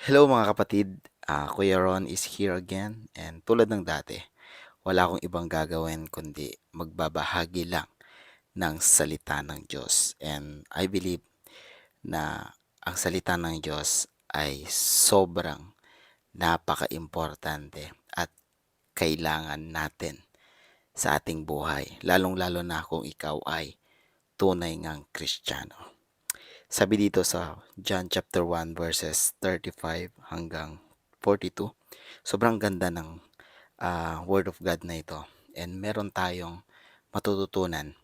Hello mga kapatid, Kuya Ron is here again and tulad ng dati, wala akong ibang gagawin kundi magbabahagi lang ng salita ng Diyos. And I believe na ang salita ng Diyos ay sobrang napaka-importante at kailangan natin sa ating buhay, lalong-lalo na kung ikaw ay tunay ngang Kristiyano. Sabi dito sa John chapter 1 verses 35 hanggang 42, sobrang ganda ng Word of God na ito and meron tayong matututunan.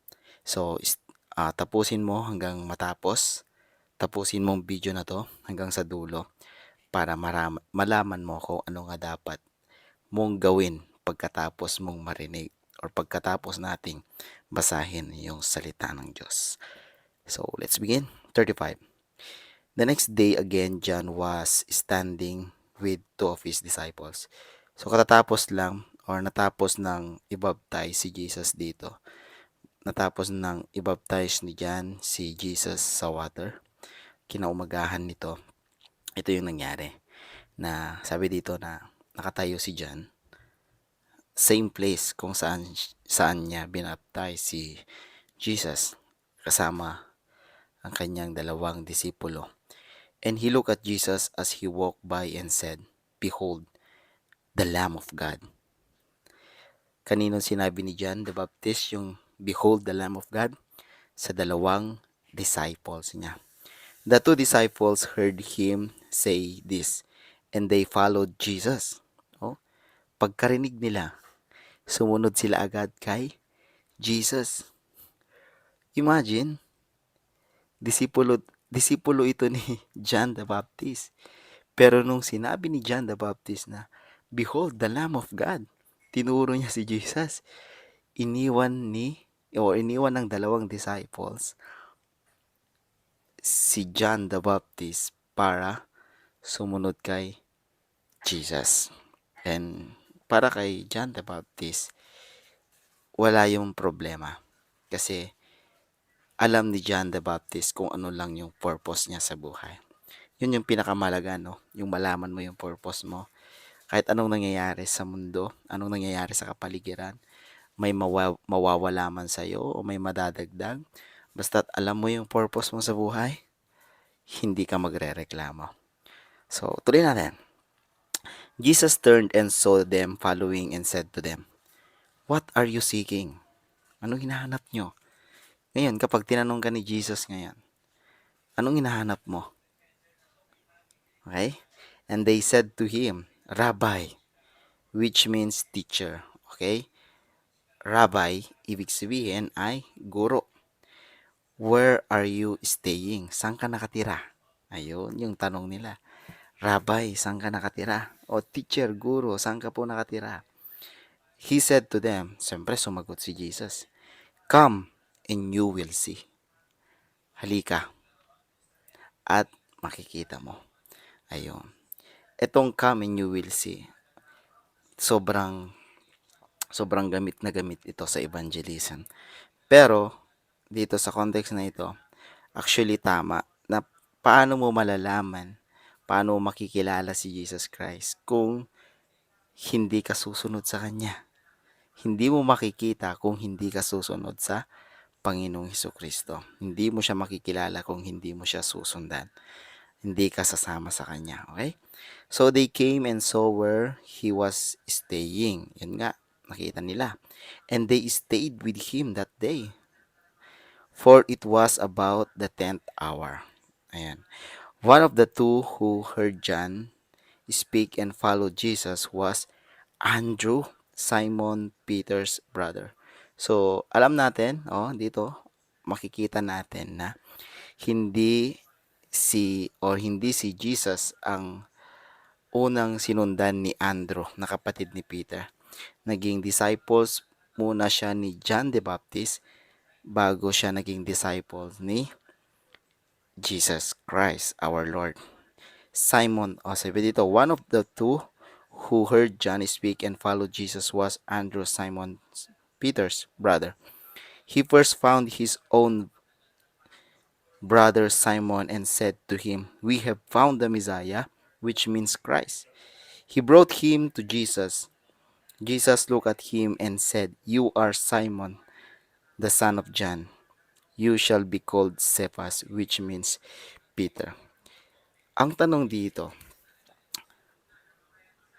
So, tapusin mo hanggang matapos. Tapusin mong video na to hanggang sa dulo para malaman mo kung ano nga dapat mong gawin pagkatapos mong marinig or pagkatapos nating basahin yung salita ng Diyos. So, let's begin. 35. The next day again, John was standing with two of his disciples. So katatapos lang or natapos ng ibaptize si Jesus dito. Natapos ng ibaptize ni John si Jesus sa water. Kinaumagahan nito, ito yung nangyari. Na sabi dito na nakatayo si John. Same place kung saan niya binaptize si Jesus kasama ang kanyang dalawang disipulo. And he looked at Jesus as he walked by and said, "Behold, the Lamb of God." Kanino sinabi ni John the Baptist yung "Behold, the Lamb of God"? Sa dalawang disciples niya. The two disciples heard him say this, and they followed Jesus. Oh, pagkarinig nila, sumunod sila agad kay Jesus. Imagine, disipulo, disipulo ito ni John the Baptist. Pero nung sinabi ni John the Baptist na, "Behold, the Lamb of God," tinuro niya si Jesus. Iniwan ng dalawang disciples si John the Baptist para sumunod kay Jesus. And para kay John the Baptist, wala yung problema. Kasi alam ni John the Baptist kung ano lang yung purpose niya sa buhay. Yun yung pinakamalaga, no? Yung malaman mo yung purpose mo. Kahit anong nangyayari sa mundo, anong nangyayari sa kapaligiran, may mawawala man sa'yo o may madadagdag, basta't alam mo yung purpose mo sa buhay, hindi ka magrereklamo. So, tuloy natin. Jesus turned and saw them following and said to them, "What are you seeking?" Anong hinahanap nyo? Ngayon, kapag tinanong ka ni Jesus ngayon, anong hinahanap mo? Okay? And they said to him, "Rabbi," which means teacher. Okay? Rabbi, ibig sabihin ay guro. "Where are you staying?" Saan ka nakatira? Ayun, yung tanong nila. "Rabbi, saan ka nakatira?" O teacher, guro, saan ka po nakatira? He said to them, siyempre sumagot si Jesus, "Come and you will see." Halika at makikita mo. Ayun. Itong "come and you will see," sobrang sobrang gamit na gamit ito sa evangelism. Pero dito sa context na ito, actually tama na paano mo malalaman, paano mo makikilala si Jesus Christ kung hindi ka susunod sa Kanya. Hindi mo makikita kung hindi ka susunod sa Panginoong Hesukristo. Hindi mo siya makikilala kung hindi mo siya susundan. Hindi ka sasama sa Kanya. Okay? So they came and saw where he was staying. Yun nga, nakita nila. And they stayed with him that day. For it was about the 10th hour. Ayan. One of the two who heard John speak and followed Jesus was Andrew, Simon Peter's brother. So, alam natin, dito makikita natin na hindi si Jesus ang unang sinundan ni Andrew na kapatid ni Peter. Naging disciples muna siya ni John the Baptist bago siya naging disciples ni Jesus Christ, our Lord. Simon, sabi dito, one of the two who heard John speak and followed Jesus was Andrew, Simon Peter's brother. He first found his own brother Simon and said to him, "We have found the Messiah," which means Christ. He brought him to Jesus. Jesus looked at him and said, "You are Simon, the son of John. You shall be called Cephas," which means Peter. Ang tanong dito,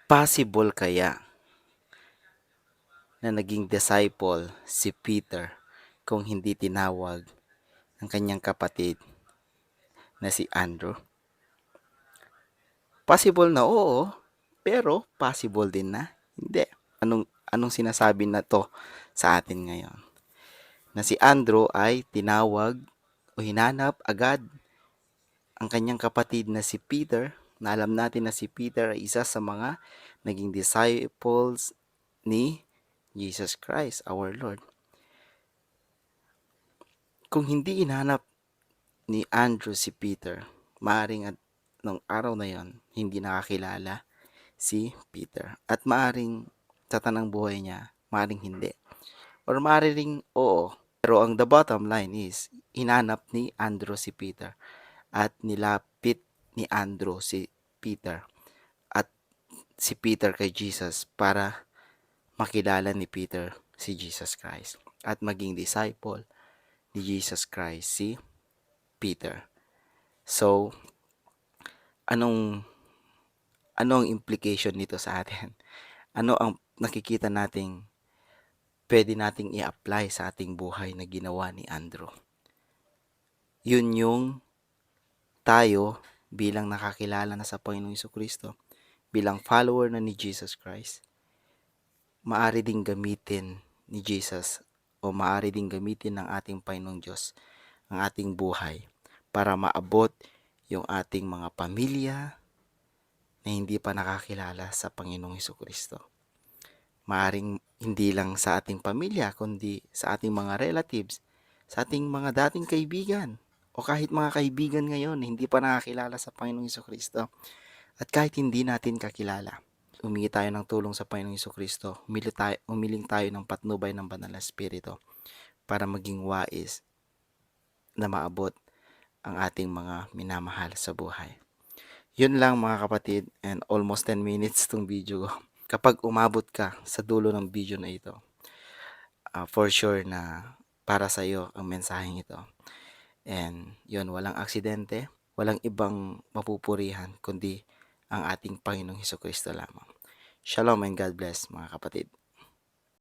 possible kaya na naging disciple si Peter kung hindi tinawag ng kanyang kapatid na si Andrew? Possible na oo, pero possible din na hindi. Anong sinasabi na to sa atin ngayon? Na si Andrew ay tinawag o hinanap agad ang kanyang kapatid na si Peter, na alam natin na si Peter ay isa sa mga naging disciples ni Jesus Christ, our Lord. Kung hindi hinanap ni Andrew si Peter, maaring at nung araw na yon hindi nakakilala si Peter. At maaring sa tanang buhay niya, maaring hindi. Or maaring oo. Pero ang the bottom line is, hinanap ni Andrew si Peter at nilapit ni Andrew si Peter at si Peter kay Jesus para makilala ni Peter si Jesus Christ at maging disciple ni Jesus Christ si Peter. So, ano ang implication nito sa atin? Ano ang nakikita nating pwede nating i-apply sa ating buhay na ginawa ni Andrew? Yun yung tayo bilang nakakilala na sa Panginoong Jesucristo, bilang follower na ni Jesus Christ, maaari ding gamitin ni Jesus o maaari ding gamitin ng ating Panginoong Diyos ang ating buhay para maabot yung ating mga pamilya na hindi pa nakakilala sa Panginoong Jesucristo. Maaring hindi lang sa ating pamilya, kundi sa ating mga relatives, sa ating mga dating kaibigan, o kahit mga kaibigan ngayon na hindi pa nakakilala sa Panginoong Jesucristo. At kahit hindi natin kakilala, humingi tayo ng tulong sa Panginoong Jesucristo, umiling tayo ng patnubay ng Banal na Espiritu para maging wais na maabot ang ating mga minamahal sa buhay. Yun lang mga kapatid, and almost 10 minutes tong video ko. Kapag umabot ka sa dulo ng video na ito, for sure na para sa iyo ang mensaheng ito. And yun, walang aksidente, walang ibang mapupurihan kundi ang ating Panginoong Hesukristo lamang. Shalom and God bless mga kapatid.